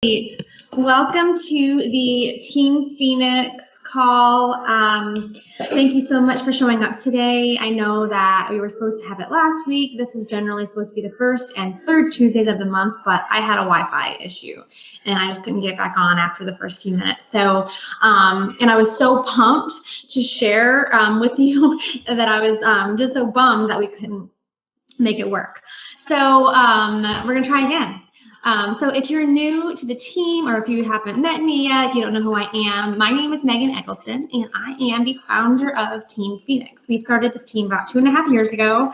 Great. Welcome to the Team Phoenix call. Thank you so much for showing up today. I know that we were supposed to have it last week. This is generally supposed to be the first and third Tuesdays of the month, but I had a Wi-Fi issue and I just couldn't get back on after the first few minutes. So, and I was so pumped to share with you that I was just so bummed that we couldn't make it work. So we're gonna try again. So if you're new to the team, or if you haven't met me yet, if you don't know who I am, my name is Meghan Eggleston, and I am the founder of Team Phoenix. We started this team about 2.5 years ago.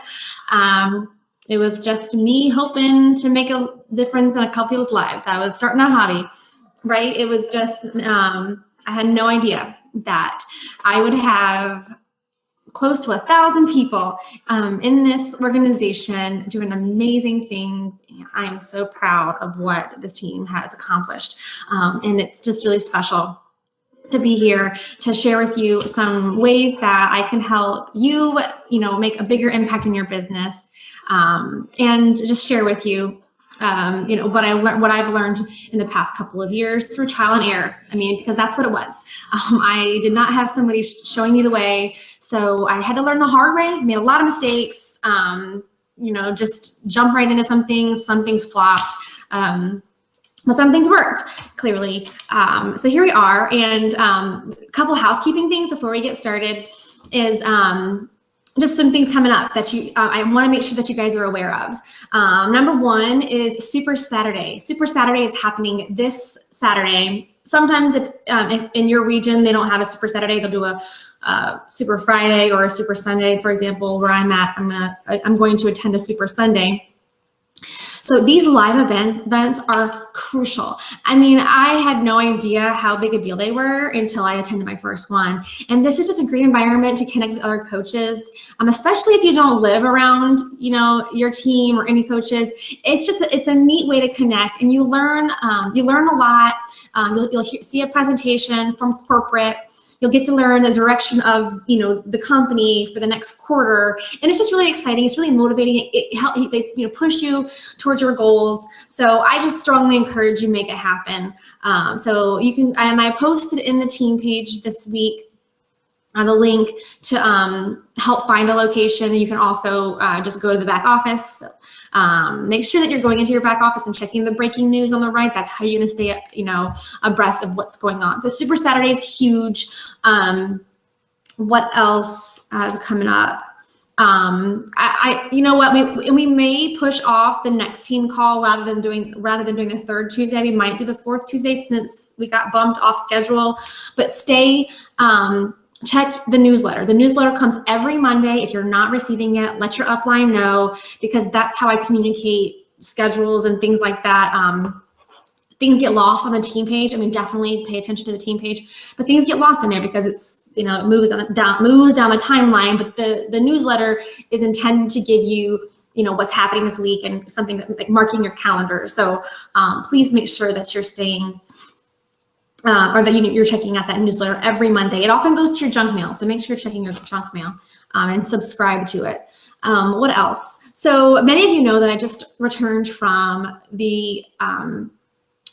It was just me hoping to make a difference in a couple people's lives. I was starting a hobby, right? It was just, I had no idea that I would have close to 1,000 people in this organization doing amazing things. I am so proud of what this team has accomplished. And it's just really special to be here to share with you some ways that I can help you, make a bigger impact in your business, and just share with you what I've learned in the past couple of years through trial and error. I mean, because that's what it was. I did not have somebody showing me the way, so I had to learn the hard way. Made a lot of mistakes. Just jumped right into some things. Some things flopped, but some things worked clearly. So here we are, and a couple housekeeping things before we get started is. Just some things coming up that I want to make sure that you guys are aware of. Number one is Super Saturday. Super Saturday is happening this Saturday. Sometimes if in your region they don't have a Super Saturday, they'll do a Super Friday or a Super Sunday. For example, where I'm at, I'm going to attend a Super Sunday. So these live events are crucial. I mean, I had no idea how big a deal they were until I attended my first one. And this is just a great environment to connect with other coaches, especially if you don't live around, your team or any coaches. It's a neat way to connect, and you learn a lot. You'll see a presentation from corporate. You'll get to learn the direction of, the company for the next quarter. And it's just really exciting. It's really motivating. They push you towards your goals. So I just strongly encourage you make it happen. So you can, and I posted in the team page this week the link to help find a location. You can also just go to the back office. So, make sure that you're going into your back office and checking the breaking news on the right. That's how you're going to stay, abreast of what's going on. So Super Saturday is huge. What else is coming up? You know what? We may push off the next team call rather than doing the third Tuesday. We might do the fourth Tuesday since we got bumped off schedule. But stay. Check the newsletter. The newsletter comes every Monday. If you're not receiving it, let your upline know, because that's how I communicate schedules and things like that. Things get lost on the team page. I mean, definitely pay attention to the team page, but things get lost in there because it's, it moves down the timeline. But the newsletter is intended to give you, what's happening this week and something like marking your calendar. So please make sure that you're staying or that you're checking out that newsletter every Monday. It often goes to your junk mail, so make sure you're checking your junk mail and subscribe to it. What else? So many of you know that I just returned from the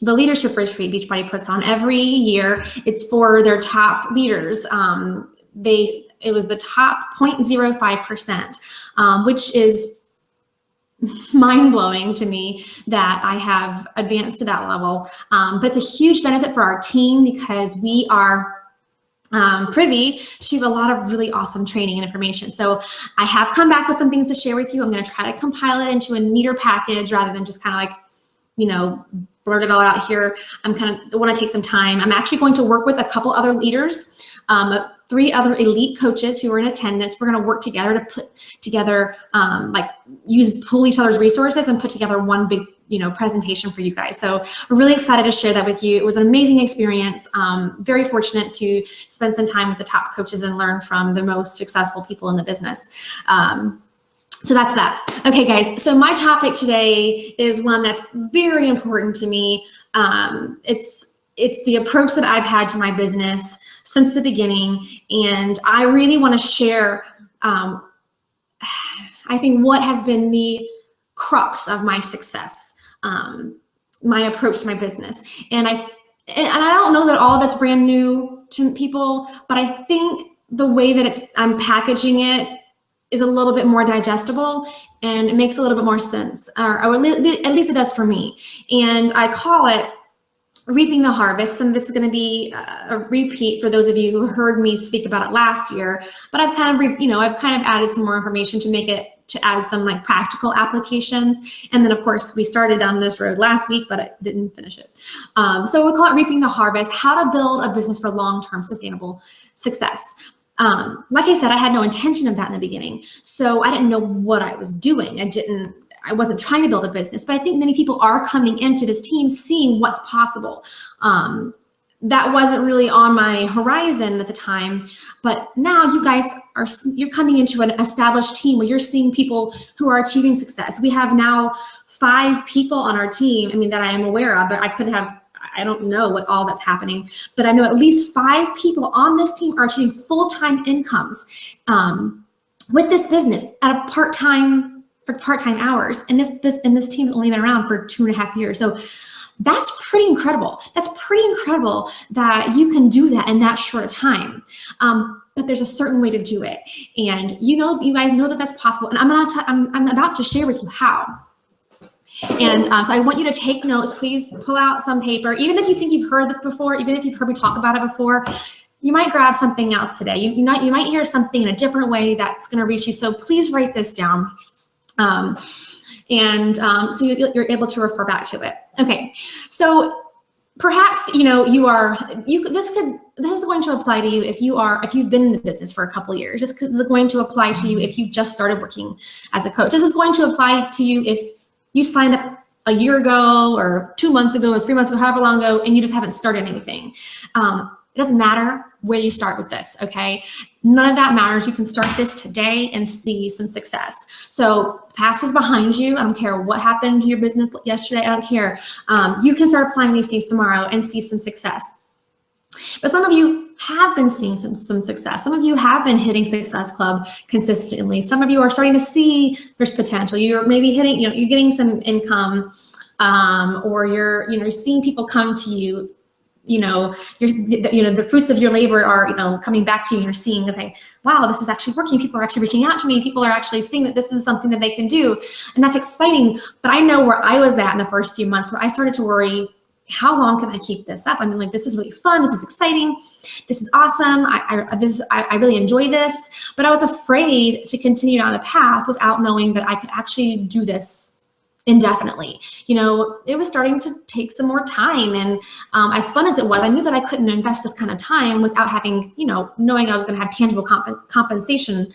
leadership retreat Beachbody puts on every year. It's for their top leaders. It was the top 0.05%, which is mind-blowing to me that I have advanced to that level. But it's a huge benefit for our team because we are privy to a lot of really awesome training and information. So I have come back with some things to share with you. I'm going to try to compile it into a neater package rather than just kind of like, blurt it all out here. I want to take some time. I'm actually going to work with a couple other leaders, 3 other elite coaches who are in attendance. We're going to work together to put together, pull each other's resources and put together one big, presentation for you guys. So we're really excited to share that with you. It was an amazing experience. Very fortunate to spend some time with the top coaches and learn from the most successful people in the business. So that's that. Okay, guys, so my topic today is one that's very important to me. It's the approach that I've had to my business since the beginning, and I really want to share, I think, what has been the crux of my success. my approach to my business. And I don't know that all of it's brand new to people, but I think the way that I'm packaging it is a little bit more digestible and it makes a little bit more sense, or at least it does for me. And I call it reaping the harvest. And this is going to be a repeat for those of you who heard me speak about it last year, but I've kind of added some more information to add some like practical applications. And then of course we started down this road last week, but I didn't finish it. So we call it reaping the harvest, how to build a business for long-term sustainable success. Like I said, I had no intention of that in the beginning. So I didn't know what I was doing. I wasn't trying to build a business, but I think many people are coming into this team seeing what's possible. That wasn't really on my horizon at the time, but now you guys you're coming into an established team where you're seeing people who are achieving success. We have now 5 people on our team, that I am aware of, but I don't know what all that's happening, but I know at least 5 people on this team are achieving full-time incomes with this business at a part-time hours. And this team's only been around for 2.5 years. So that's pretty incredible. That's pretty incredible that you can do that in that short a time. But there's a certain way to do it. And you guys know that that's possible. And I'm about to share with you how. And so I want you to take notes. Please pull out some paper. Even if you think you've heard this before, even if you've heard me talk about it before, you might grab something else today. You might hear something in a different way that's going to reach you. So please write this down. So you're able to refer back to it. Okay, so perhaps this is going to apply to you if you've been in the business for a couple of years. This is going to apply to you if you just started working as a coach. This is going to apply to you if you signed up a year ago or 2 months ago or 3 months ago, however long ago, and you just haven't started anything. It doesn't matter where you start with this, okay? None of that matters. You can start this today and see some success. So past is behind you. I don't care what happened to your business yesterday. I don't care. You can start applying these things tomorrow and see some success. But some of you have been seeing some success. Some of you have been hitting Success Club consistently. Some of you are starting to see there's potential. You're maybe hitting, you're getting some income, or you're seeing people come to you. The fruits of your labor are, coming back to you, and you're seeing, okay, wow, this is actually working. People are actually reaching out to me. People are actually seeing that this is something that they can do. And that's exciting. But I know where I was at in the first few months, where I started to worry, how long can I keep this up? This is really fun. This is exciting. This is awesome. I really enjoy this, but I was afraid to continue down the path without knowing that I could actually do this indefinitely. It was starting to take some more time, and as fun as it was, I knew that I couldn't invest this kind of time without having, knowing I was going to have tangible compensation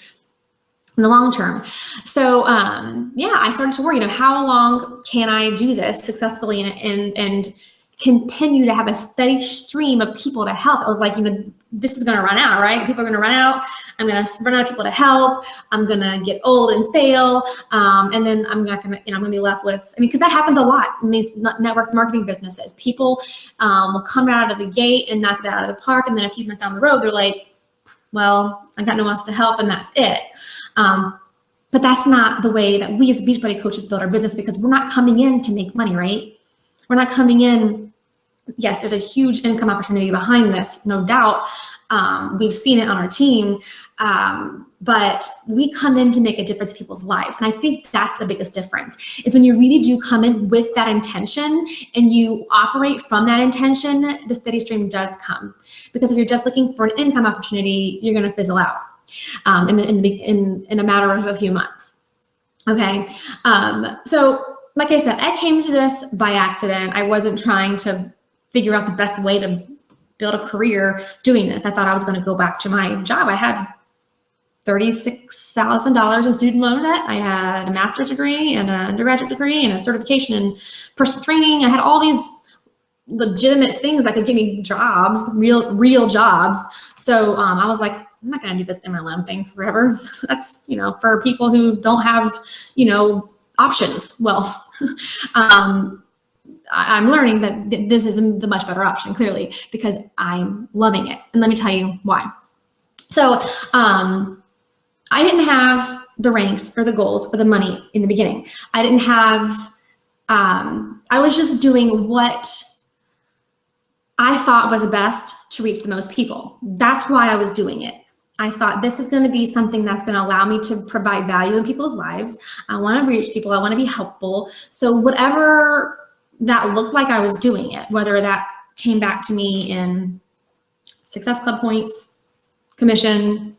in the long term. So I started to worry, how long can I do this successfully and continue to have a steady stream of people to help? I was like, this is going to run out, right? People are going to run out. I'm going to run out of people to help. I'm going to get old and stale. And then I'm going to be left with, because that happens a lot in these network marketing businesses. People will come right out of the gate and knock that out of the park. And then a few months down the road, they're like, well, I got no one else to help, and that's it. But that's not the way that we as Beachbody coaches build our business, because we're not coming in to make money, right? We're not coming in. Yes, there's a huge income opportunity behind this, no doubt. We've seen it on our team, but we come in to make a difference in people's lives. And I think that's the biggest difference, is when you really do come in with that intention and you operate from that intention, the steady stream does come. Because if you're just looking for an income opportunity, you're going to fizzle out in a matter of a few months. Okay, so like I said, I came to this by accident. I wasn't trying to figure out the best way to build a career doing this. I thought I was going to go back to my job. I had $36,000 in student loan debt. I had a master's degree and an undergraduate degree and a certification in personal training. I had all these legitimate things that could give me jobs, real jobs. So I was like, I'm not going to do this MLM thing forever. That's, for people who don't have, options. Well, I'm learning that this is the much better option, clearly, because I'm loving it. And let me tell you why. So I didn't have the ranks or the goals or the money in the beginning. I didn't have I was just doing what I thought was best to reach the most people. That's why I was doing it. I thought this is going to be something that's going to allow me to provide value in people's lives. I want to reach people. I want to be helpful. So whatever that looked like, I was doing it, whether that came back to me in Success Club points, commission,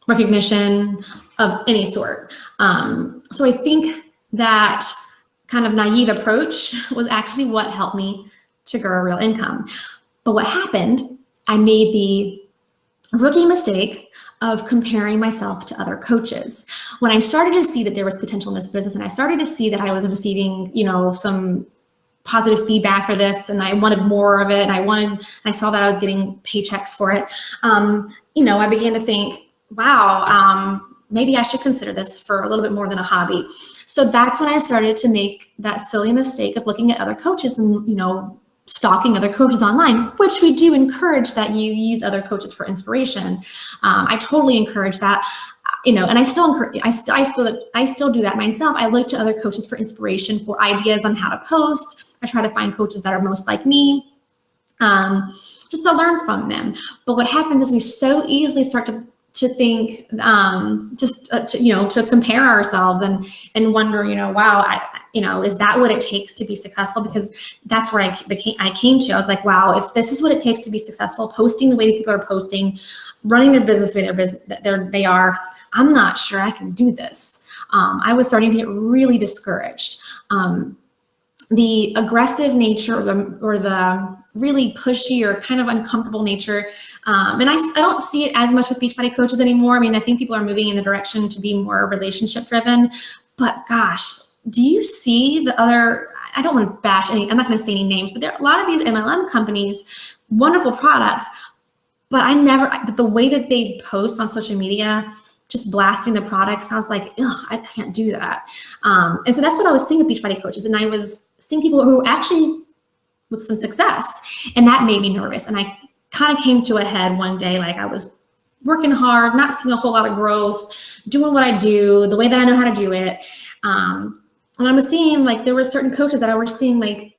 recognition of any sort. So I think that kind of naive approach was actually what helped me to grow a real income. But what happened, I made the rookie mistake of comparing myself to other coaches. When I started to see that there was potential in this business, and I started to see that I was receiving, some positive feedback for this, and I wanted more of it, and I saw that I was getting paychecks for it, I began to think, wow, maybe I should consider this for a little bit more than a hobby. So that's when I started to make that silly mistake of looking at other coaches and, stalking other coaches online, which we do encourage that you use other coaches for inspiration. I totally encourage that, and I still encourage, I still do that myself. I look to other coaches for inspiration, for ideas on how to post. I try to find coaches that are most like me, just to learn from them. But what happens is we so easily start to think, to compare ourselves and wonder, wow, is that what it takes to be successful? Because that's where I came to. I was like, wow, if this is what it takes to be successful, posting the way people are posting, running their business the way they are, I'm not sure I can do this. I was starting to get really discouraged. The aggressive nature or the really pushy or kind of uncomfortable nature. And I don't see it as much with Beachbody Coaches anymore. I mean, I think people are moving in the direction to be more relationship driven, but gosh, do you see the other, I don't want to bash any, I'm not going to say any names, but there are a lot of these MLM companies, wonderful products, but the way that they post on social media, just blasting the products, I was like, ugh, I can't do that. And so that's what I was seeing with Beachbody Coaches. And I was seeing people who were actually with some success, and that made me nervous. And I kind of came to a head one day, like I was working hard, not seeing a whole lot of growth, doing what I do, the way that I know how to do it. And I was seeing like there were certain coaches that I was seeing like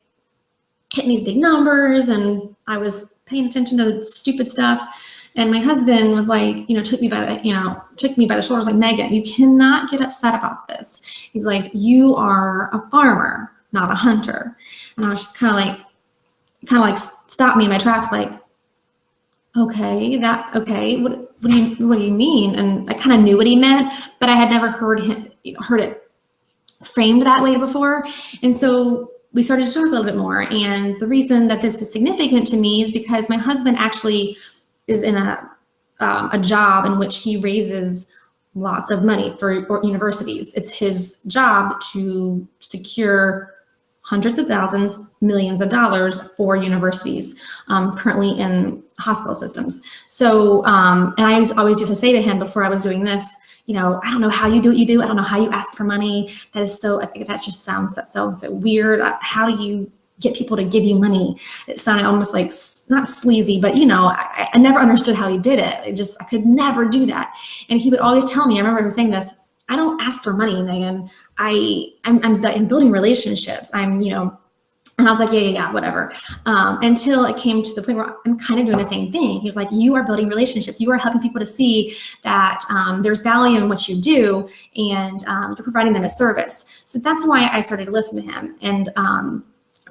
hitting these big numbers, and I was paying attention to the stupid stuff. And my husband was like, took me by the shoulders, like, Megan, you cannot get upset about this. He's like, you are a farmer, not a hunter. And I was just kind of like stopped me in my tracks, like, okay, what do you mean? And I kind of knew what he meant, but I had never heard it framed that way before. And so we started to talk a little bit more. And the reason that this is significant to me is because my husband actually is in a job in which he raises lots of money for universities. It's his job to secure hundreds of thousands, millions of dollars for universities, currently in hospital systems. So, and I always used to say to him before I was doing this, I don't know how you do what you do. I don't know how you ask for money. That sounds so weird. How do you get people to give you money? It sounded almost like, not sleazy, but I never understood how he did it. I could never do that. And he would always tell me, I remember him saying this, I don't ask for money, Megan. I'm building relationships. And I was like, yeah, whatever. Until it came to the point where I'm kind of doing the same thing. He was like, you are building relationships. You are helping people to see that there's value in what you do, and you're providing them a service. So that's why I started to listen to him. And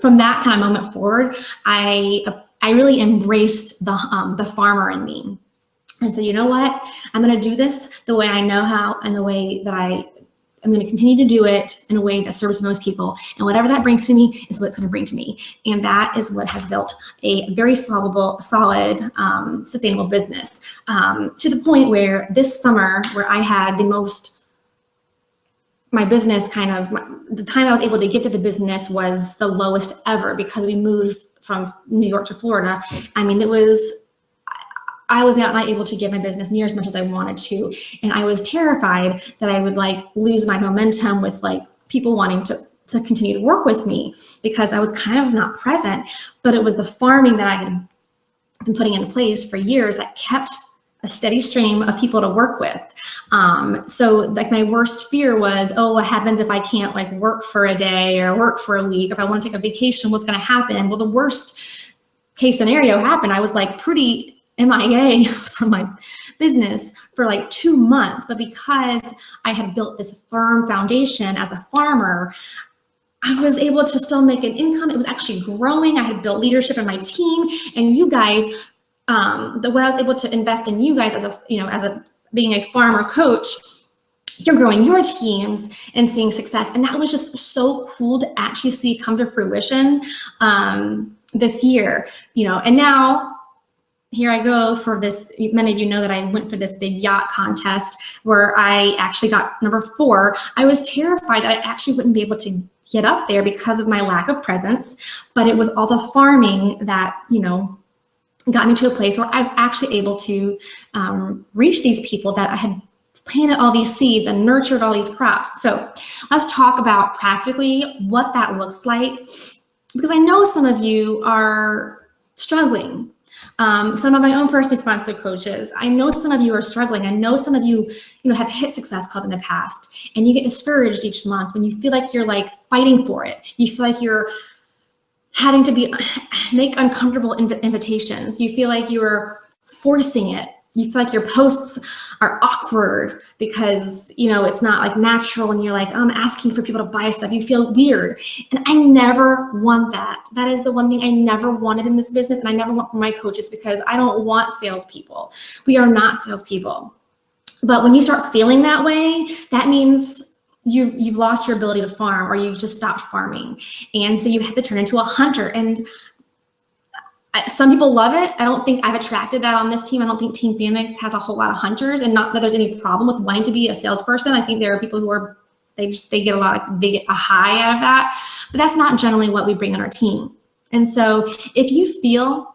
from that kind of moment forward, I really embraced the farmer in me. And so, you know what? I'm going to do this the way I know how, and the way that I'm going to continue to do it in a way that serves most people. And whatever that brings to me is what it's going to bring to me. And that is what has built a very solid, sustainable business, to the point where this summer, where I had my business the time I was able to get to the business was the lowest ever, because we moved from New York to Florida. I mean, I was not able to get my business near as much as I wanted to. And I was terrified that I would lose my momentum with people wanting to continue to work with me, because I was kind of not present. But it was the farming that I had been putting into place for years that kept a steady stream of people to work with. So like my worst fear was, oh, what happens if I can't like work for a day or work for a week? If I want to take a vacation, what's going to happen? Well, the worst case scenario happened. I was like pretty MIA from my business for like 2 months, but because I had built this firm foundation as a farmer, I was able to still make an income. It was actually growing. I had built leadership in my team, and you guys, when I was able to invest in you guys as being a farmer coach, you're growing your teams and seeing success. And that was just so cool to actually see come to fruition this year, and now here I go for this. Many of you know that I went for this big yacht contest where I actually got number 4. I was terrified that I actually wouldn't be able to get up there because of my lack of presence, but it was all the farming that, got me to a place where I was actually able to reach these people that I had planted all these seeds and nurtured all these crops. So let's talk about practically what that looks like, because I know some of you are struggling. Some of my own personally sponsored coaches, I know some of you are struggling. I know some of you, have hit Success Club in the past, and you get discouraged each month when you feel like you're like fighting for it. You feel like you're having to make uncomfortable invitations. You feel like you're forcing it. You feel like your posts are awkward because, it's not like natural, and you're like, I'm asking for people to buy stuff. You feel weird. And I never want that. That is the one thing I never wanted in this business, and I never want for my coaches, because I don't want salespeople. We are not salespeople. But when you start feeling that way, that means you've lost your ability to farm, or you've just stopped farming. And so you have to turn into a hunter. And some people love it. I don't think I've attracted that on this team. I don't think Team Phoenix has a whole lot of hunters, and not that there's any problem with wanting to be a salesperson. I think there are people who they get a high out of that, but that's not generally what we bring on our team. And so if you feel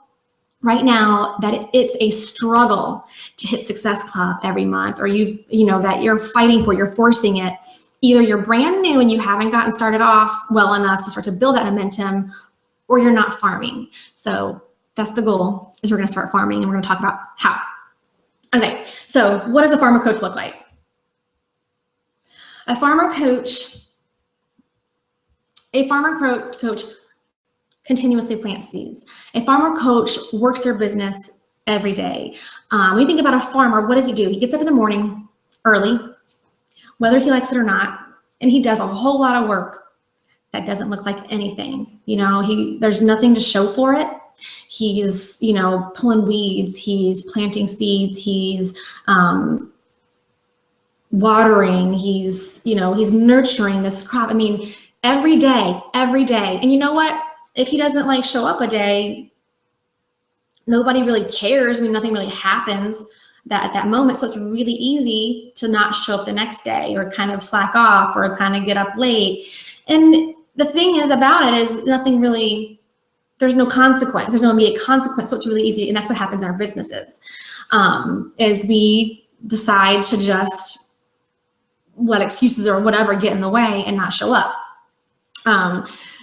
right now that it's a struggle to hit Success Club every month, or that you're fighting for, you're forcing it, either you're brand new and you haven't gotten started off well enough to start to build that momentum, or you're not farming. So that's the goal, is we're going to start farming, and we're going to talk about how. Okay, so what does a farmer coach look like? A farmer coach continuously plants seeds. A farmer coach works their business every day. When you think about a farmer, what does he do? He gets up in the morning early, whether he likes it or not, and he does a whole lot of work that doesn't look like anything. There's nothing to show for it. He's, pulling weeds, he's planting seeds, he's watering, he's nurturing this crop. I mean, every day. And you know what? If he doesn't like show up a day, nobody really cares. I mean, nothing really happens at that moment. So it's really easy to not show up the next day, or kind of slack off, or kind of get up late. And the thing is about it is there's no consequence. There's no immediate consequence. So it's really easy. And that's what happens in our businesses, is we decide to just let excuses or whatever get in the way and not show up.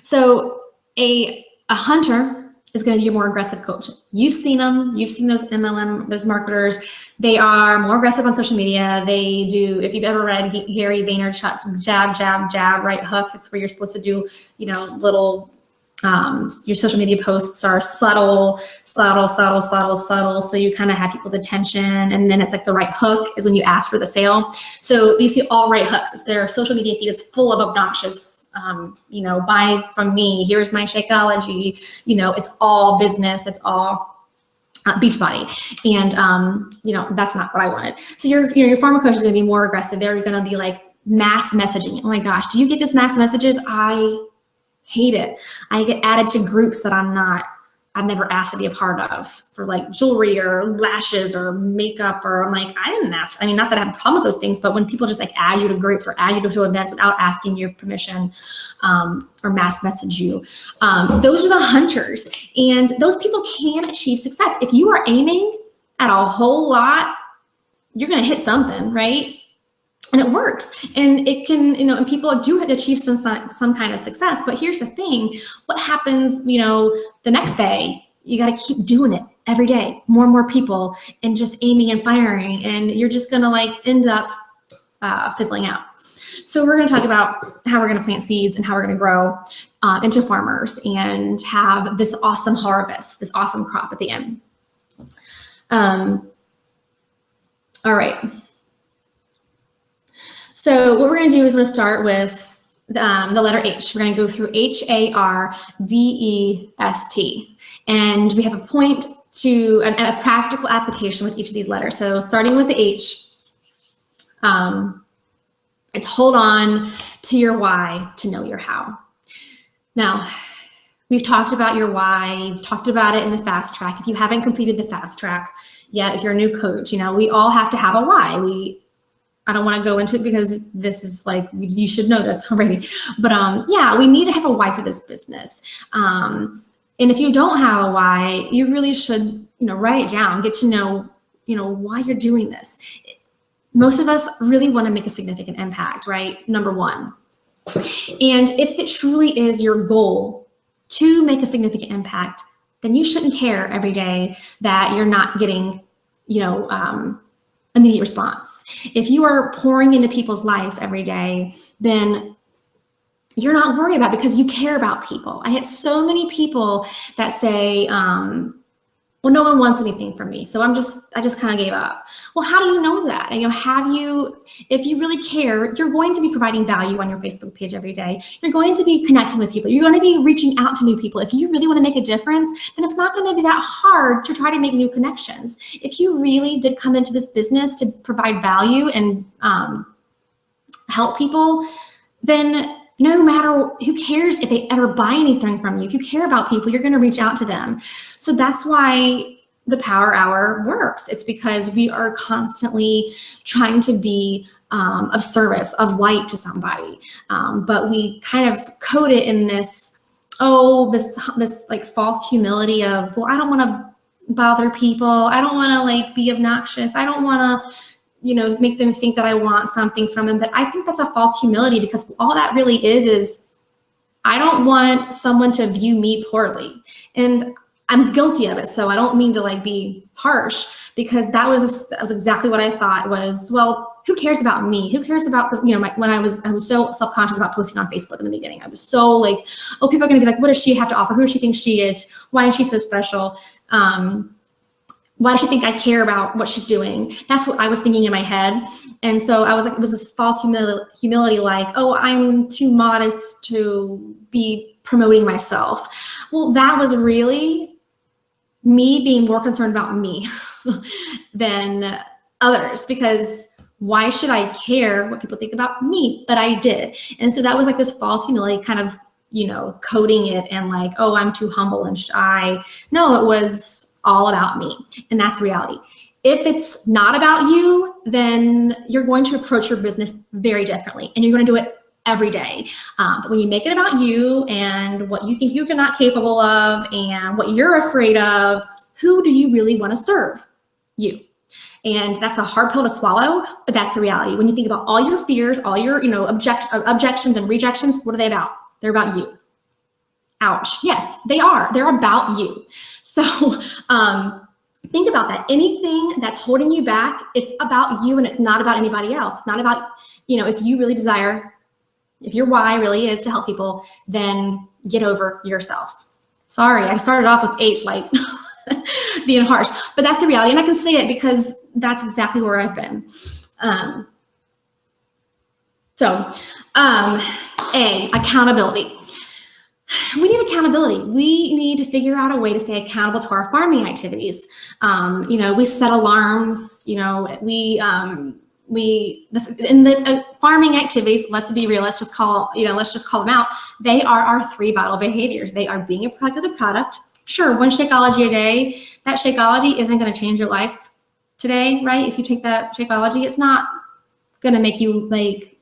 So a hunter is going to be a more aggressive coach. You've seen them. You've seen those those marketers. They are more aggressive on social media. They do, if you've ever read Gary Vaynerchuk's jab, jab, jab, right hook, it's where you're supposed to do, little, your social media posts are subtle. So you kind of have people's attention. And then it's like the right hook is when you ask for the sale. So you see all right hooks. It's their social media feed is full of obnoxious, buy from me. Here's my Shakeology. It's all business. It's all Beachbody. And, that's not what I wanted. So your farmer coach is going to be more aggressive. They're going to be like mass messaging. Oh my gosh, do you get those mass messages? I hate it. I get added to groups that I've never asked to be a part of, for like jewelry or lashes or makeup, or I'm like, I didn't ask. I mean, not that I have a problem with those things, but when people just like add you to groups or add you to events without asking your permission, or mass message you, those are the hunters. And those people can achieve success. If you are aiming at a whole lot, you're going to hit something, right? And it works, and it can, and people do achieve some kind of success. But here's the thing: what happens, the next day, you got to keep doing it every day, more and more people, and just aiming and firing, and you're just going to like end up fizzling out. So we're going to talk about how we're going to plant seeds and how we're going to grow into farmers and have this awesome harvest, this awesome crop at the end. All right. So what we're going to do is we're going to start with the letter H. We're going to go through H-A-R-V-E-S-T. And we have a point to a practical application with each of these letters. So starting with the H, it's hold on to your why to know your how. Now, we've talked about your why. You've talked about it in the fast track. If you haven't completed the fast track yet, if you're a new coach, you know, we all have to have a why. I don't want to go into it because this is like, you should know this already. But yeah, we need to have a why for this business. And if you don't have a why, you really should, you know, write it down, get to know, you know, why you're doing this. Most of us really want to make a significant impact, right? Number one. And if it truly is your goal to make a significant impact, then you shouldn't care every day that you're not getting, you know, immediate response. If you are pouring into people's life every day, then you're not worried about it because you care about people. I had so many people that say, well, no one wants anything from me, so I just kind of gave up. Well, how do you know that? And, you know, if you really care, you're going to be providing value on your Facebook page every day. You're going to be connecting with people. You're going to be reaching out to new people. If you really want to make a difference, then it's not going to be that hard to try to make new connections. If you really did come into this business to provide value and help people, then no matter, who cares if they ever buy anything from you? If you care about people, you're going to reach out to them. So that's why the Power Hour works. It's because we are constantly trying to be of service, of light to somebody. But we kind of code it in this, this like false humility of, well, I don't want to bother people. I don't want to like be obnoxious. I don't want to, you know, make them think that I want something from them. But I think that's a false humility, because all that really is I don't want someone to view me poorly. And I'm guilty of it. So I don't mean to like be harsh, because that was exactly what I thought was, well, who cares about me? Who cares about, you know, when I was so self-conscious about posting on Facebook in the beginning. I was so like, oh, people are going to be like, what does she have to offer? Who does she think she is? Why is she so special? Why does she think I care about what she's doing? That's what I was thinking in my head. And so I was like, it was this false humility, like, oh, I'm too modest to be promoting myself. Well, that was really me being more concerned about me than others, because why should I care what people think about me? But I did. And so that was like this false humility, kind of, you know, coding it and like, oh, I'm too humble and shy. No, it was all about me. And that's the reality. If it's not about you, then you're going to approach your business very differently, and you're going to do it every day. But when you make it about you and what you think you're not capable of and what you're afraid of, who do you really want to serve? You. And that's a hard pill to swallow, but that's the reality. When you think about all your fears, all your, you know, objections and rejections, what are they about? They're about you. Ouch. Yes, they are. They're about you. So think about that. Anything that's holding you back, it's about you, and it's not about anybody else. It's not about, you know, if you really desire, if your why really is to help people, then get over yourself. Sorry, I started off with H, like being harsh, but that's the reality. And I can say it because that's exactly where I've been. A, accountability. We need accountability. We need to figure out a way to stay accountable to our farming activities. You know, we set alarms, you know, in the farming activities, let's be real, let's just call them out. They are our 3 vital behaviors. They are being a product of the product. Sure, 1 Shakeology a day. That Shakeology isn't going to change your life today, right? If you take that Shakeology, it's not going to make you like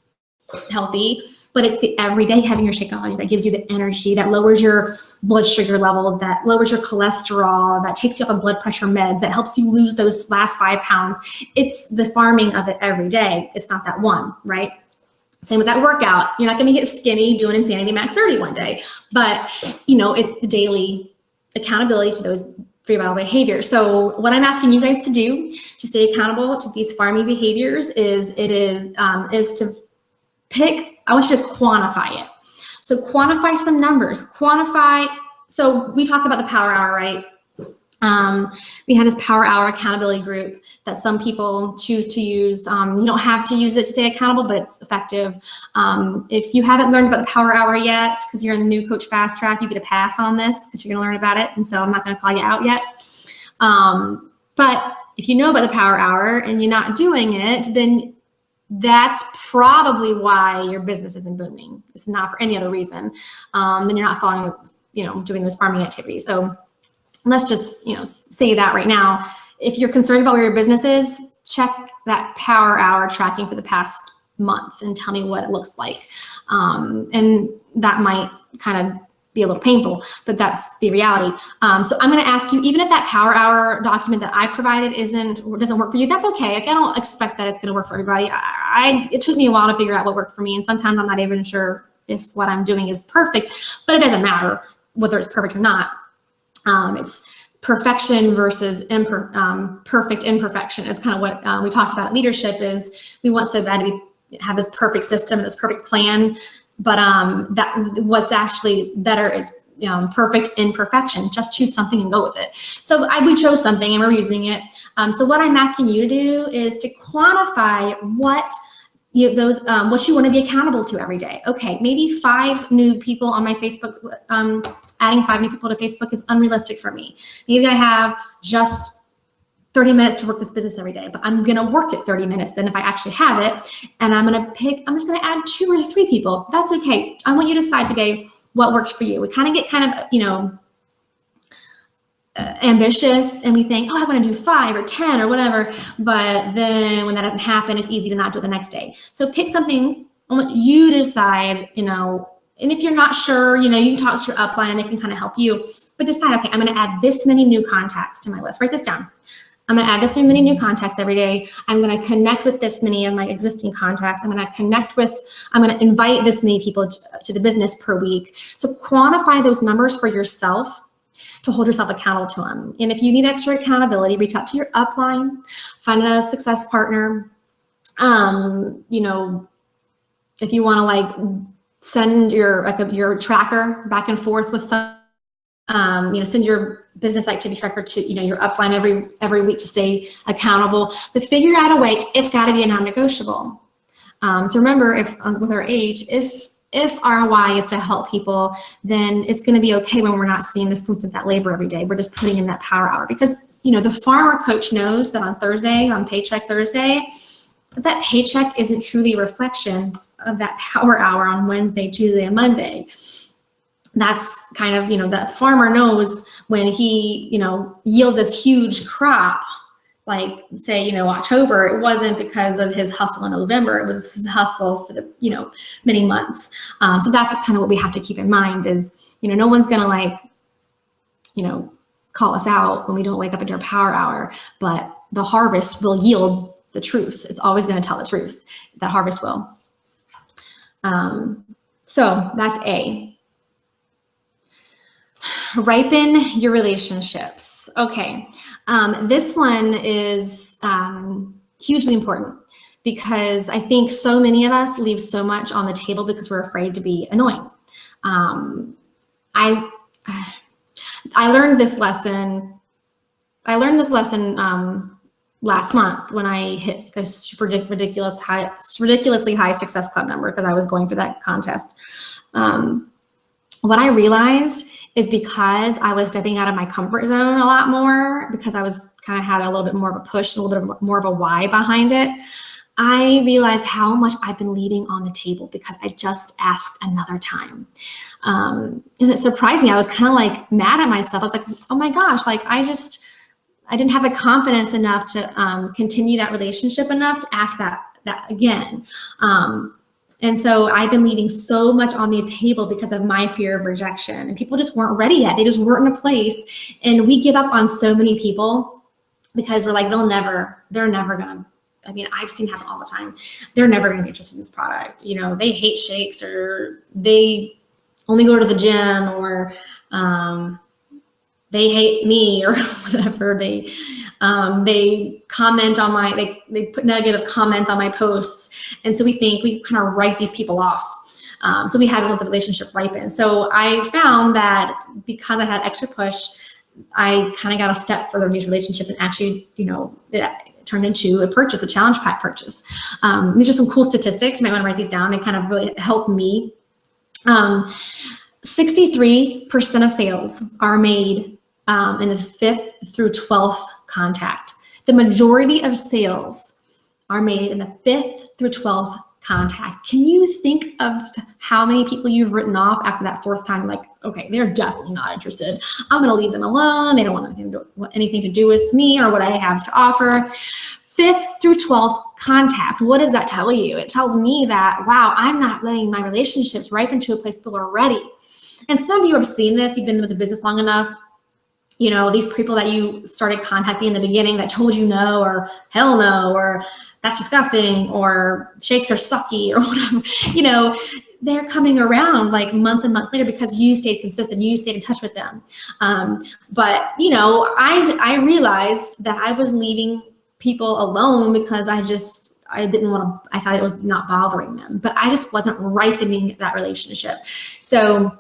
healthy, but it's the everyday having your Shakeology that gives you the energy, that lowers your blood sugar levels, that lowers your cholesterol, that takes you off of blood pressure meds, that helps you lose those last 5 pounds. It's the farming of it every day. It's not that one, right? Same with that workout. You're not going to get skinny doing Insanity Max 30 one day, but you know, it's the daily accountability to those 3 vital behaviors. So what I'm asking you guys to do to stay accountable to these farming behaviors is to pick, I want you to quantify it. So quantify some numbers, so we talk about the power hour, right? We have this power hour accountability group that some people choose to use. You don't have to use it to stay accountable, but it's effective. If you haven't learned about the power hour yet, because you're in the new Coach Fast Track, you get a pass on this because you're going to learn about it. And so I'm not going to call you out yet. But if you know about the power hour and you're not doing it, then that's probably why your business isn't booming. It's not for any other reason. Then you're not following, doing those farming activities. So let's just, say that right now. If you're concerned about where your business is, check that power hour tracking for the past month and tell me what it looks like. And that might kind of be a little painful, but that's the reality. So I'm going to ask you, even if that power hour document that I provided doesn't work for you, that's okay. Like, I don't expect that it's going to work for everybody. It took me a while to figure out what worked for me. And sometimes I'm not even sure if what I'm doing is perfect, but it doesn't matter whether it's perfect or not. It's perfection versus perfect imperfection. It's kind of what we talked about at leadership is we want so bad to have this perfect system, this perfect plan, but what's actually better is perfect imperfection. Just choose something and go with it. So we chose something and we're using it. So what I'm asking you to do is to quantify what what you want to be accountable to every day. Okay, maybe 5 new people on my Facebook. Adding 5 new people to Facebook is unrealistic for me. Maybe I have just 30 minutes to work this business every day, but I'm gonna work it 30 minutes then if I actually have it, and I'm just gonna add 2 or 3 people. That's okay. I want you to decide today what works for you. We kind of get ambitious and we think, oh, I want to do 5 or 10 or whatever, but then when that doesn't happen, it's easy to not do it the next day. So pick something. I want you to decide, and if you're not sure, you can talk to your upline and they can kind of help you, but decide, okay, I'm going to add this many new contacts to my list. Write this down. I'm going to add this many new contacts every day. I'm going to connect with this many of my existing contacts. I'm going to invite this many people to the business per week. So quantify those numbers for yourself to hold yourself accountable to them. And if you need extra accountability, reach out to your upline, find a success partner. If you want to send your tracker back and forth with some, send your business activity tracker to, your upline every week to stay accountable, but figure out a way. It's got to be a non-negotiable. So remember, with our age, if our why is to help people, then it's going to be okay when we're not seeing the fruits of that labor every day. We're just putting in that power hour because, the farmer coach knows that on Paycheck Thursday, that paycheck isn't truly a reflection of that power hour on Wednesday, Tuesday, and Monday. That's kind of, that farmer knows when he, yields this huge crop, like say, October, it wasn't because of his hustle in November, it was his hustle for the, many months. So that's kind of what we have to keep in mind is, no one's gonna call us out when we don't wake up into our power hour, but the harvest will yield the truth. It's always gonna tell the truth. That harvest will. So that's A. Ripen your relationships. Okay. This one is hugely important because I think so many of us leave so much on the table because we're afraid to be annoying. I learned this lesson. Last month when I hit the ridiculously high Success Club number because I was going for that contest. What I realized is because I was stepping out of my comfort zone a lot more, because I was kind of had a little bit more of a push, a little bit more of a why behind it, I realized how much I've been leaving on the table because I just asked another time. And it surprised me. I was kind of mad at myself. I was like, oh my gosh, I didn't have the confidence enough to continue that relationship enough to ask that again. And so I've been leaving so much on the table because of my fear of rejection, and people just weren't ready yet. They just weren't in a place. And we give up on so many people because we're like, they're never gonna, I've seen happen all the time. They're never gonna be interested in this product. They hate shakes, or they only go to the gym, or they hate me or whatever. They comment on they put negative comments on my posts. And so we think we kind of write these people off. So we haven't let the relationship ripen. So I found that because I had extra push, I kind of got a step further in these relationships, and actually, it turned into a purchase, a challenge pack purchase. These are some cool statistics. You might want to write these down. They kind of really help me. 63% of sales are made in the 5th through 12th contact. The majority of sales are made in the 5th through 12th contact. Can you think of how many people you've written off after that 4th time? Like, okay, they're definitely not interested. I'm going to leave them alone. They don't want anything to do with me or what I have to offer. 5th through 12th contact. What does that tell you? It tells me that, wow, I'm not letting my relationships ripen to a place people are ready. And some of you have seen this. You've been with the business long enough. These people that you started contacting in the beginning that told you no, or hell no, or that's disgusting, or shakes are sucky, or whatever, they're coming around like months and months later because you stayed consistent, you stayed in touch with them. But I realized that I was leaving people alone because I didn't want to, I thought it was not bothering them, but I just wasn't ripening that relationship. So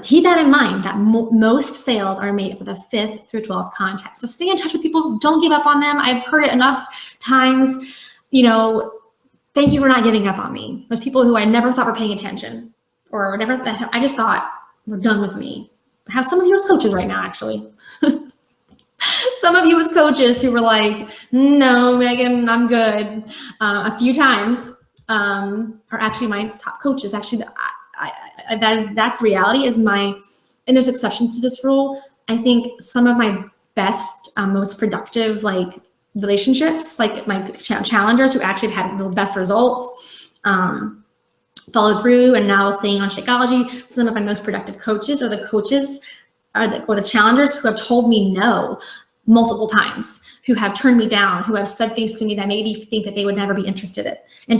keep that in mind, that most sales are made for the 5th through 12th contact. So stay in touch with people. Don't give up on them. I've heard it enough times, thank you for not giving up on me. Those people who I never thought were paying attention, or never, I just thought were done with me. I have some of you as coaches right now, actually. Some of you as coaches who were like, no, Megan, I'm good. A few times are actually my top coaches. Actually, that's reality and there's exceptions to this rule. I think some of my best, most productive relationships, like my challengers who actually have had the best results, followed through and now staying on Shakeology. Some of my most productive coaches are the coaches or the challengers who have told me no multiple times, who have turned me down, who have said things to me that made me think that they would never be interested. And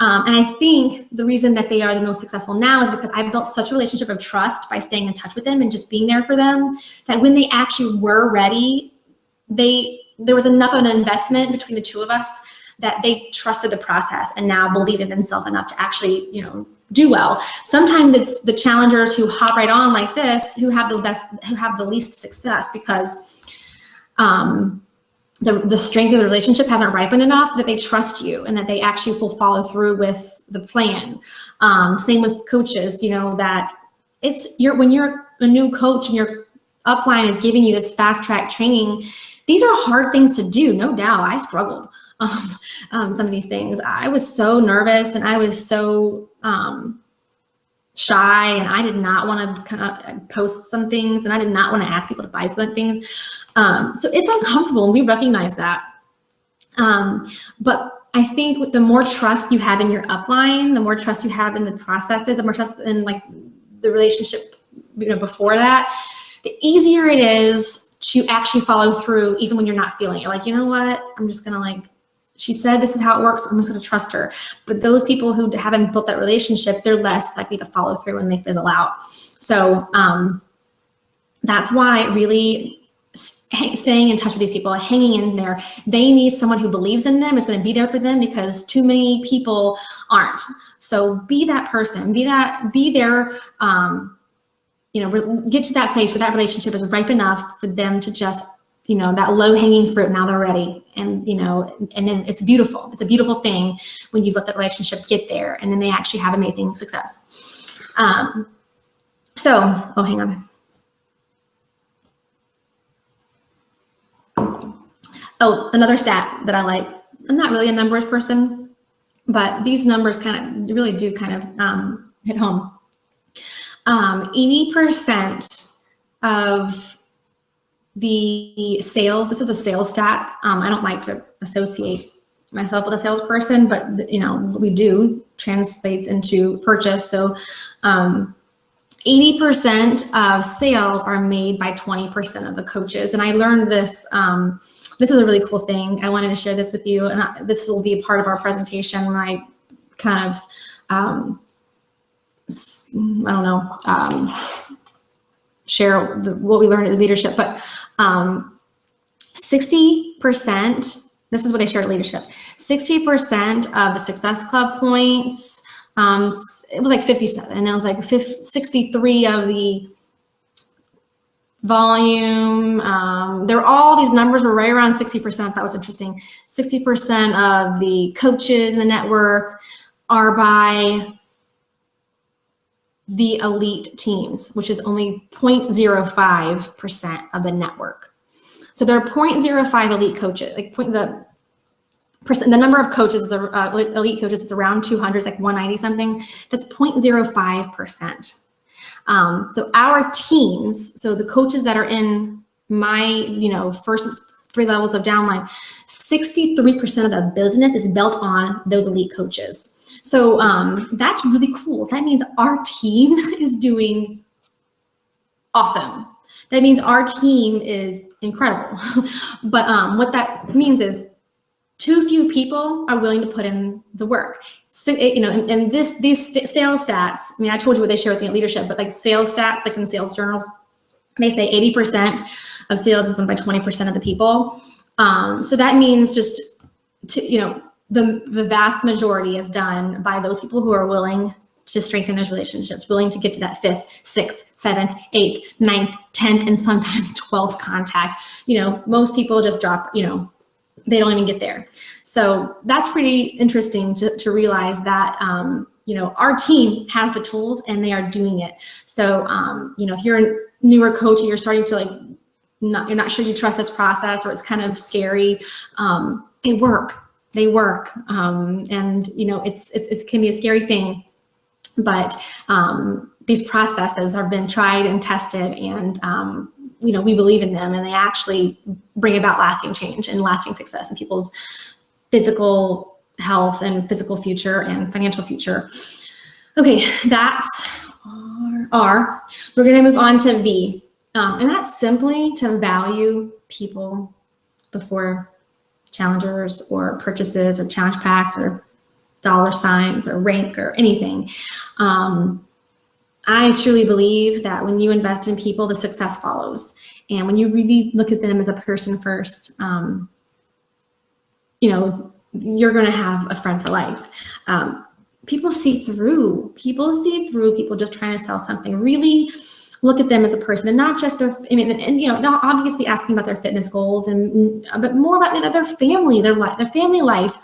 I think the reason that they are the most successful now is because I built such a relationship of trust by staying in touch with them and just being there for them, that when they actually were ready, there was enough of an investment between the two of us that they trusted the process and now believe in themselves enough to actually, do well. Sometimes it's the challengers who hop right on like this who have the least success because the strength of the relationship hasn't ripened enough that they trust you and that they actually will follow through with the plan. Same with coaches, that when you're a new coach and your upline is giving you this fast track training, these are hard things to do. No doubt. I struggled. Some of these things. I was so nervous and I was so shy, and I did not want to kind of post some things, and I did not want to ask people to buy some things. So it's uncomfortable, and we recognize that. But I think the more trust you have in your upline, the more trust you have in the processes, the more trust in the relationship, before that, the easier it is to actually follow through, even when you're not feeling it. You're like, you know what? I'm just gonna she said this is how it works, so I'm just gonna trust her. But those people who haven't built that relationship, they're less likely to follow through when they fizzle out. So that's why really staying in touch with these people, hanging in there, they need someone who believes in them, is gonna be there for them, because too many people aren't. So be that person, be there, get to that place where that relationship is ripe enough for them to just, that low-hanging fruit, now they're ready. And, and then it's beautiful. It's a beautiful thing when you've let the relationship get there, and then they actually have amazing success. Hang on. Oh, another stat that I like. I'm not really a numbers person, but these numbers really do hit home. 80% of the sales, this is a sales stat. I don't like to associate myself with a salesperson, but we do, translates into purchase. So 80% of sales are made by 20% of the coaches. And I learned this, this is a really cool thing. I wanted to share this with you, and this will be a part of our presentation when I kind of, share what we learned in leadership, but 60%, this is what they shared at leadership, 60% of the Success Club points, it was like 57, and then it was like 63 of the volume. There were all these numbers were right around 60%. That was interesting. 60% of the coaches in the network are by the elite teams, which is only 0.05% of the network. So there are 0.05 elite coaches. Like the number of coaches, elite coaches, is around 200, it's like 190 something. That's 0.05%. So our teams, so the coaches that are in my, first 3 levels of downline, 63% of the business is built on those elite coaches. So that's really cool. That means our team is doing awesome. That means our team is incredible. But what that means is too few people are willing to put in the work. So, and these sales stats, I mean, I told you what they share with me at leadership, but like sales stats, like in sales journals, they say 80% of sales is done by 20% of the people. So that means just, the vast majority is done by those people who are willing to strengthen those relationships, willing to get to that 5th, 6th, 7th, 8th, 9th, 10th, and sometimes 12th contact. Most people just drop, they don't even get there. So that's pretty interesting to realize that, our team has the tools and they are doing it. So, if you're a newer coach and you're starting to you're not sure you trust this process, or it's kind of scary, they work. And it can be a scary thing, but these processes have been tried and tested, and we believe in them, and they actually bring about lasting change and lasting success in people's physical health and physical future and financial future. Okay, that's R. We're going to move on to V, and that's simply to value people before challengers or purchases or challenge packs or dollar signs or rank or anything. I truly believe that when you invest in people, the success follows. And when you really look at them as a person first, you're going to have a friend for life. People see through people just trying to sell something. Really look at them as a person, and not just their, not obviously asking about their fitness goals, but more about their family, their family life.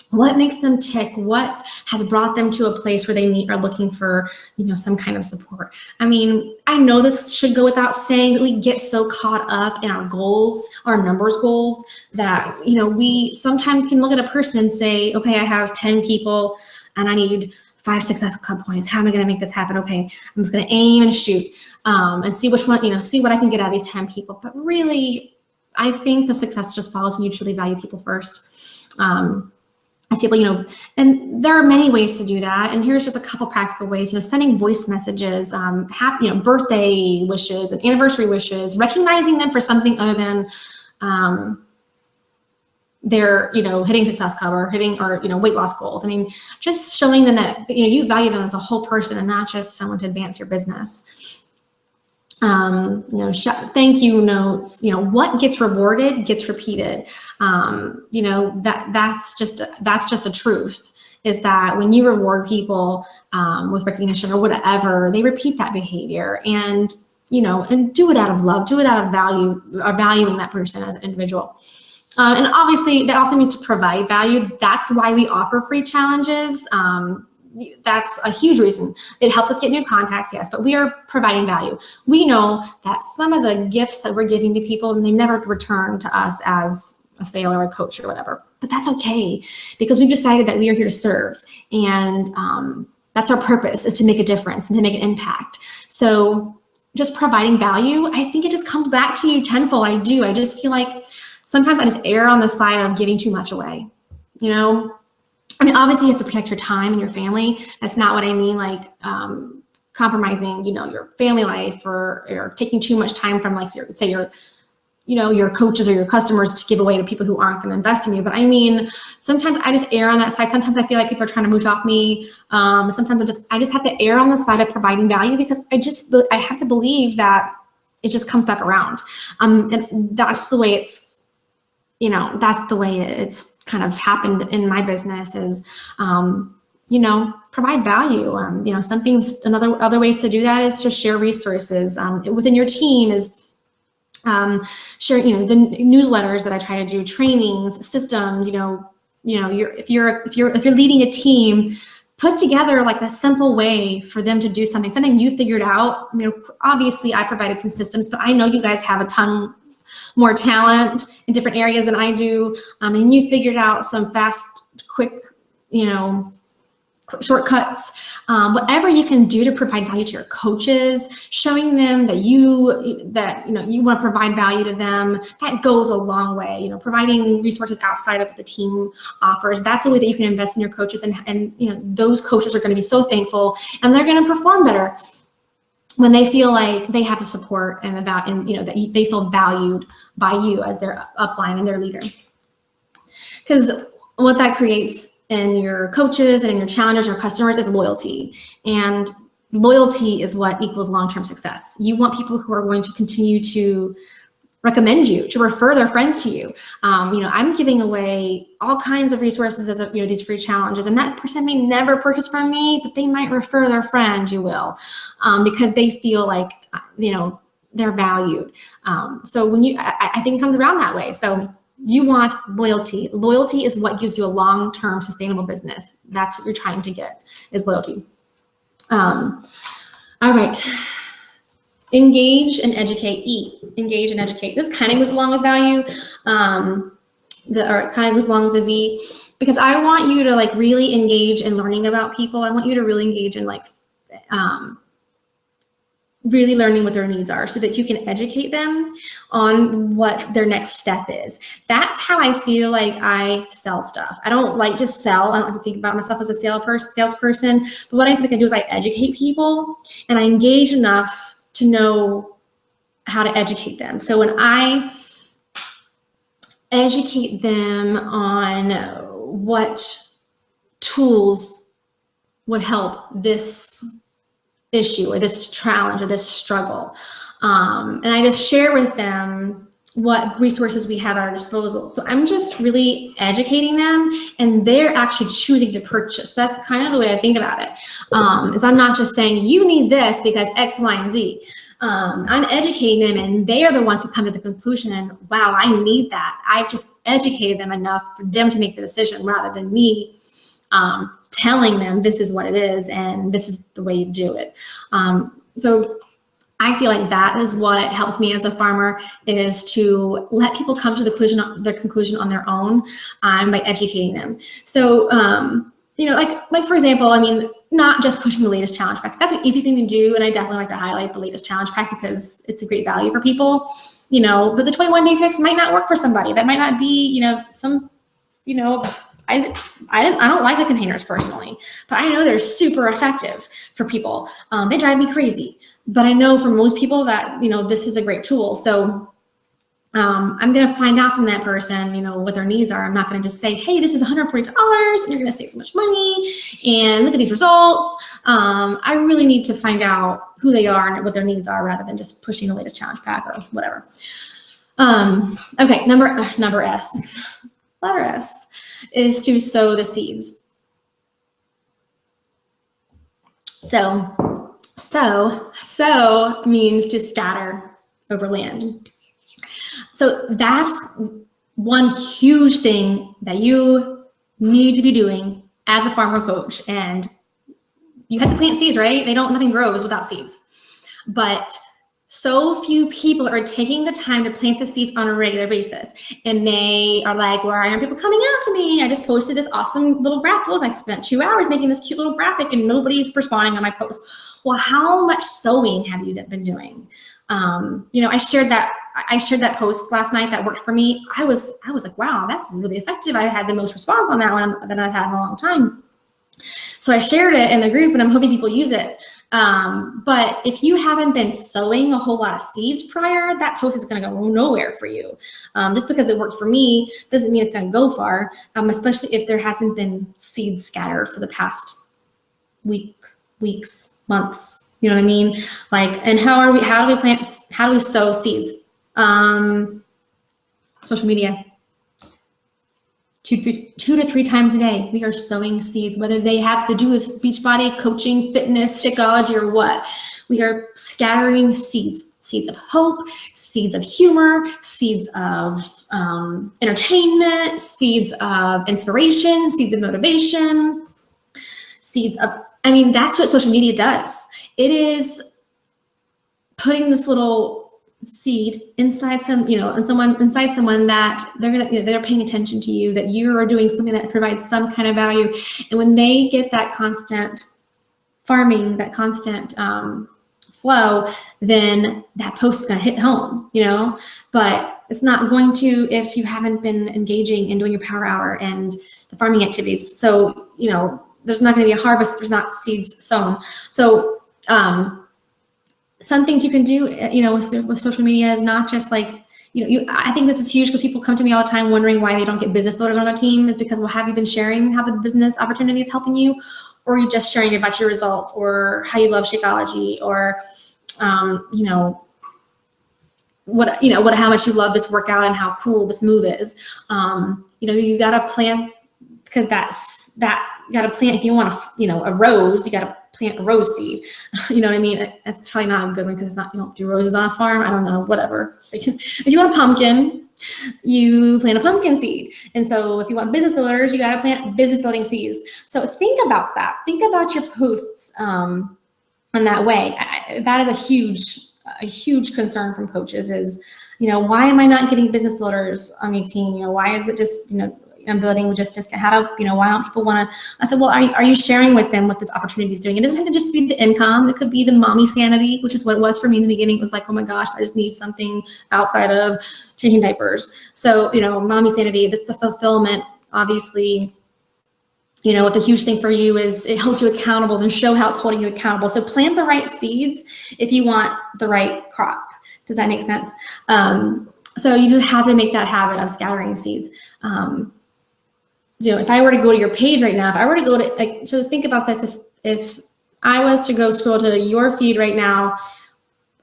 What makes them tick? What has brought them to a place where they are looking for, some kind of support? I mean, I know this should go without saying that we get so caught up in our goals, our numbers goals, that, we sometimes can look at a person and say, okay, I have 10 people and I need 5 Success Club points. How am I going to make this happen? Okay, I'm just going to aim and shoot and see which one, see what I can get out of these 10 people. But really, I think the success just follows when you truly value people first. I see people, and there are many ways to do that. And here's just a couple practical ways, sending voice messages, birthday wishes and anniversary wishes, recognizing them for something other than their, hitting Success Club or weight loss goals. I mean, just showing them that, you value them as a whole person and not just someone to advance your business. Thank you notes, what gets rewarded gets repeated. That's just a truth, is that when you reward people with recognition or whatever, they repeat that behavior, and do it out of love, do it out of value, or valuing that person as an individual. And obviously that also means to provide value. That's why we offer free challenges. That's a huge reason. It helps us get new contacts, yes, but we are providing value. We know that some of the gifts that we're giving to people, they never return to us as a sale or a coach or whatever, but that's okay, because we've decided that we are here to serve, and that's our purpose, is to make a difference and to make an impact. So just providing value, I think it just comes back to you tenfold. I do. I just feel like sometimes I just err on the side of giving too much away, I mean, obviously you have to protect your time and your family. That's not what I mean, like compromising, your family life, or taking too much time from, like, say your your coaches or your customers to give away to people who aren't going to invest in you. But I mean, sometimes I just err on that side. Sometimes I feel like people are trying to mooch off me. Sometimes I just have to err on the side of providing value, because I have to believe that it just comes back around. And that's the way it's, that's the way it's kind of happened in my business is, provide value. Other ways to do that is to share resources within your team, is share, the newsletters that I try to do, trainings, systems, if you're leading a team, put together like a simple way for them to do something you figured out. Obviously I provided some systems, but I know you guys have a ton more talent in different areas than I do. And you figured out some fast, quick, shortcuts, whatever you can do to provide value to your coaches, showing them that you want to provide value to them. That goes a long way. Providing resources outside of what the team offers. That's a way that you can invest in your coaches, and those coaches are going to be so thankful, and they're going to perform better when they feel like they have the support and that they feel valued by you as their upline and their leader. Because what that creates in your coaches and in your challengers or customers is loyalty. And loyalty is what equals long-term success. You want people who are going to continue to recommend you, to refer their friends to you. I'm giving away all kinds of resources as these free challenges, and that person may never purchase from me, but they might refer their friend, because they feel like, they're valued. So I think it comes around that way. So you want loyalty. Loyalty is what gives you a long-term sustainable business. That's what you're trying to get, is loyalty. All right. Engage and educate. Engage and educate. This kind of goes along with value, or it kind of goes along with the V, because I want you to really engage in learning about people. I want you to really engage in really learning what their needs are, so that you can educate them on what their next step is. That's how I feel like I sell stuff. I don't like to sell. I don't like to think about myself as a salesperson, but what I think I do is I educate people, and I engage enough to know how to educate them. So when I educate them on what tools would help this issue or this challenge or this struggle, and I just share with them what resources we have at our disposal. So I'm just really educating them, and they're actually choosing to purchase. That's kind of the way I think about it. Is I'm not just saying you need this because X, Y, and Z. I'm educating them, and they are the ones who come to the conclusion, wow, I need that. I've just educated them enough for them to make the decision, rather than me telling them this is what it is and this is the way you do it. So I feel like that is what helps me as a farmer, is to let people come to their conclusion on their own by educating them. So, like for example, not just pushing the latest challenge pack. That's an easy thing to do, and I definitely like to highlight the latest challenge pack because it's a great value for people. But the 21-day fix might not work for somebody. That might not be, I don't like the containers personally, but I know they're super effective for people. They drive me crazy, but I know for most people that, this is a great tool. So I'm going to find out from that person, what their needs are. I'm not going to just say, hey, this is $140 and you're going to save so much money and look at these results. I really need to find out who they are and what their needs are, rather than just pushing the latest challenge pack or whatever. Okay, number S. Letter S is to sow the seeds. So means to scatter over land. So that's one huge thing that you need to be doing as a farmer coach. And you have to plant seeds, right? Nothing grows without seeds. But so few people are taking the time to plant the seeds on a regular basis. And they are like, why aren't people coming out to me? I just posted this awesome little graphic. Look, I spent 2 hours making this cute little graphic and nobody's responding on my post. Well, how much sowing have you been doing? I shared that post last night that worked for me. I was like, wow, that's really effective. I had the most response on that one that I've had in a long time. So I shared it in the group, and I'm hoping people use it. But if you haven't been sowing a whole lot of seeds prior, that post is going to go nowhere for you. Just because it worked for me doesn't mean it's going to go far, especially if there hasn't been seeds scattered for the past weeks, months. You know what I mean? Like, and how do we sow seeds? Social media. 2 to 3 times a day, we are sowing seeds, whether they have to do with Beachbody, coaching, fitness, psychology, or what. We are scattering seeds, seeds of hope, seeds of humor, seeds of entertainment, seeds of inspiration, seeds of motivation, seeds of, I mean, that's what social media does. It is putting this little seed inside inside someone that they're paying attention to you, that you are doing something that provides some kind of value. And when they get that constant farming, that constant flow, then that post is going to hit home, but it's not going to if you haven't been engaging and doing your power hour and the farming activities. So, there's not going to be a harvest if there's not seeds sown. So, some things you can do, with social media is not just like, I think this is huge because people come to me all the time wondering why they don't get business builders on their team is because, well, have you been sharing how the business opportunity is helping you? Or are you just sharing about your results or how you love Shakeology or, how much you love this workout and how cool this move is. You got to plant because you got to plant, if you want a rose, you got to plant a rose seed. You know what I mean? That's probably not a good one because it's not, you don't do roses on a farm. I don't know, whatever. So if you want a pumpkin, you plant a pumpkin seed. And so if you want business builders, you got to plant business building seeds. So think about that. Think about your posts in that way. That is a huge concern from coaches is, why am I not getting business builders on my team? Why is it just, I'm building with just why don't people want to? I said, well, are you sharing with them what this opportunity is doing? It doesn't have to just be the income. It could be the mommy sanity, which is what it was for me in the beginning. It was like, oh my gosh, I just need something outside of changing diapers. So, mommy sanity, that's the fulfillment, obviously. What the huge thing for you is it holds you accountable and show how it's holding you accountable. So plant the right seeds if you want the right crop. Does that make sense? So you just have to make that habit of scattering seeds. If I were to go to your page right now, if I were to go to, so think about this, if I was to go scroll to your feed right now,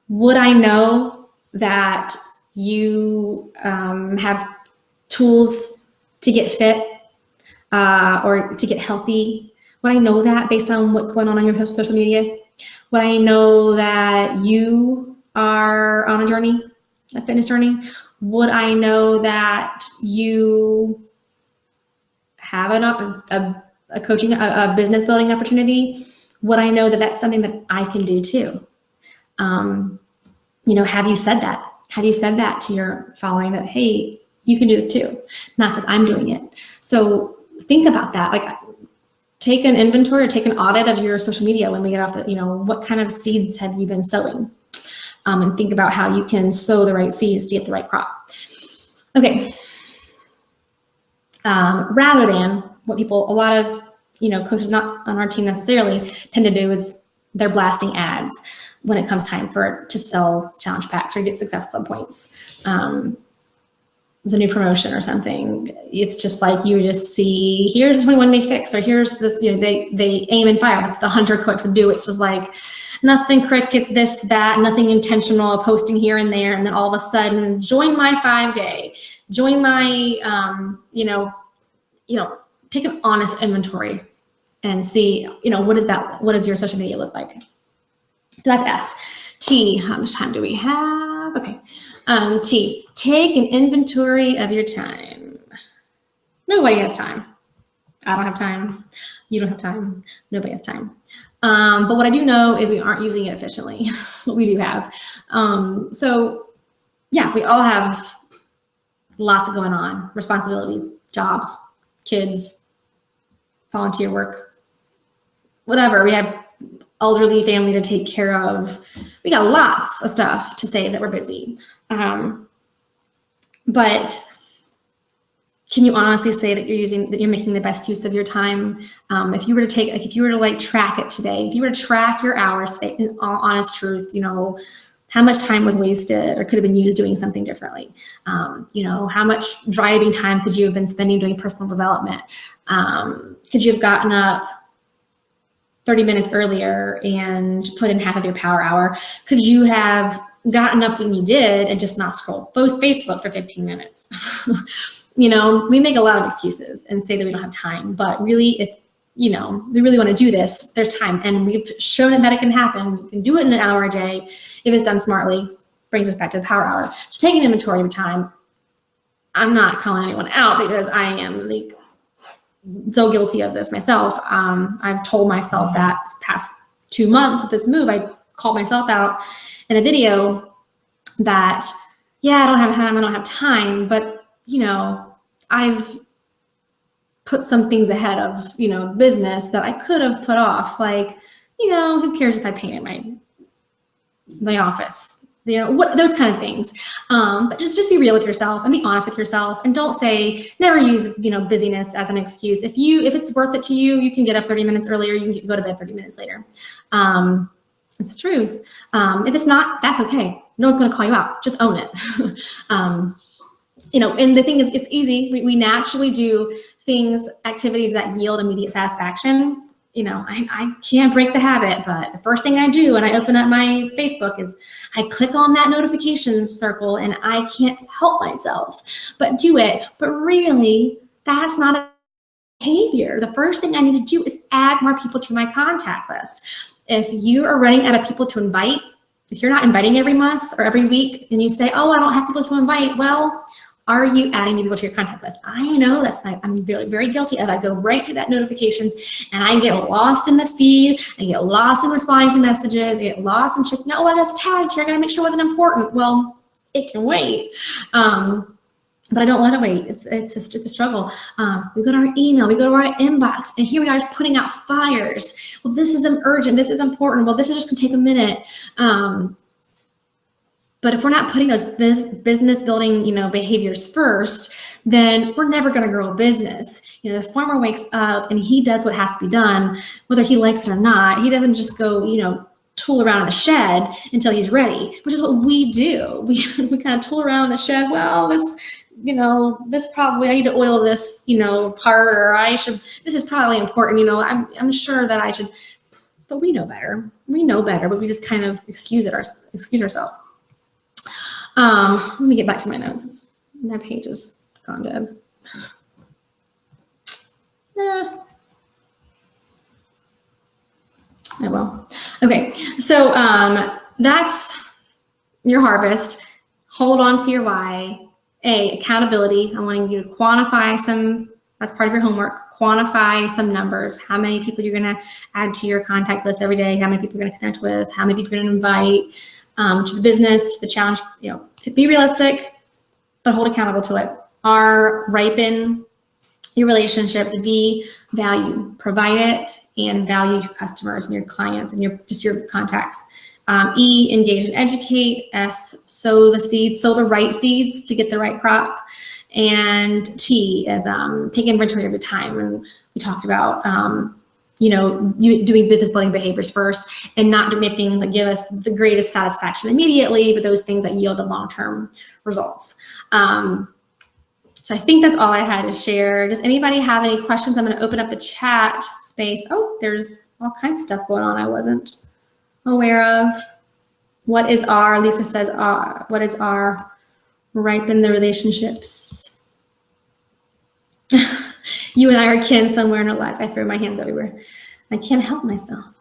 would I know that you have tools to get fit or to get healthy? Would I know that based on what's going on your social media? Would I know that you are on a journey, a fitness journey? Would I know that you have a coaching, a business building opportunity? Would I know that that's something that I can do too? Have you said that? Have you said that to your following that, hey, you can do this too, not because I'm doing it? So think about that. Like, take an inventory or take an audit of your social media when we get off the, what kind of seeds have you been sowing? And think about how you can sow the right seeds to get the right crop. Okay. Rather than what a lot of, coaches not on our team necessarily tend to do is they're blasting ads when it comes time to sell challenge packs or get Success Club points. There's a new promotion or something. It's just like you just see, here's a 21-day fix, or here's this, they aim and fire. That's what the hunter coach would do. It's just like nothing crickets, this, that, nothing intentional, posting here and there. And then all of a sudden, join my 5-day, join my, take an honest inventory and see, what does your social media look like? So that's S. T, how much time do we have? Okay. T, take an inventory of your time. Nobody has time. I don't have time. You don't have time. Nobody has time. But what I do know is we aren't using it efficiently. What we do have. So yeah, we all have lots going on, responsibilities, jobs, kids, volunteer work, whatever. We have elderly family to take care of. We got lots of stuff to say that we're busy. But can you honestly say that you're making the best use of your time? If you were to like track it today, if you were to track your hours today, in all honest truth, how much time was wasted or could have been used doing something differently? How much driving time could you have been spending doing personal development? Could you have gotten up 30 minutes earlier and put in half of your power hour? Could you have gotten up when you did and just not scrolled Facebook for 15 minutes? We make a lot of excuses and say that we don't have time, but really, if we really want to do this, there's time, and we've shown that it can happen. You can do it in an hour a day if it's done smartly. Brings us back to the power hour. So take an inventory of your time. I'm not calling anyone out because I am like so guilty of this myself. I've told myself that this past 2 months with this move, I called myself out in a video that, I don't have time, but I've put some things ahead of, business that I could have put off. Like, who cares if I painted my office? What those kind of things. But just be real with yourself and be honest with yourself, and don't never use, busyness as an excuse. If it's worth it to you, you can get up 30 minutes earlier, you can go to bed 30 minutes later. It's the truth. If it's not, that's okay. No one's going to call you out. Just own it. And the thing is, it's easy. We naturally do activities that yield immediate satisfaction. I can't break the habit, but the first thing I do when I open up my Facebook is I click on that notifications circle, and I can't help myself but do it. But really, that's not a behavior. The first thing I need to do is add more people to my contact list. If you are running out of people to invite, if you're not inviting every month or every week, and you say, oh, I don't have people to invite, well, are you adding new people to your contact list? I know I'm very, very guilty of. I go right to that notifications, and I get lost in the feed. I get lost in responding to messages. I get lost in checking, oh, well, that's tagged here. I gotta make sure it wasn't important. Well, it can wait. But I don't let it wait. It's just a struggle. We go to our email, we go to our inbox, and here we are just putting out fires. Well, this is urgent. This is important. Well, this is just gonna take a minute. But if we're not putting those business building, behaviors first, then we're never going to grow a business. The farmer wakes up and he does what has to be done, whether he likes it or not. He doesn't just go, tool around in the shed until he's ready, which is what we do. We kind of tool around in the shed. Well, this probably, I need to oil this, part, or this is probably important. I'm sure that I should, but we know better. We know better, but we just kind of excuse ourselves. Let me get back to my notes. My page is gone dead. Oh well. Okay, so that's your harvest. Hold on to your why. Accountability. I'm wanting you to quantify that's part of your homework. Quantify some numbers. How many people you're going to add to your contact list every day? How many people you're going to connect with? How many people you're going to invite to the business, to the challenge? Be realistic, but hold accountable to it. R, ripen your relationships. V, value. Provide it and value your customers and your clients and your contacts. E, engage and educate. S, sow the seeds, sow the right seeds to get the right crop. And T is take inventory of your time. And we talked about you doing business building behaviors first, and not doing the things that give us the greatest satisfaction immediately, but those things that yield the long-term results. So I think that's all I had to share. Does anybody have any questions? I'm going to open up the chat space. Oh, there's all kinds of stuff going on I wasn't aware of. What is R? Lisa says R. What is R? Ripen the relationships. You and I are kin somewhere in our lives. I throw my hands everywhere. I can't help myself.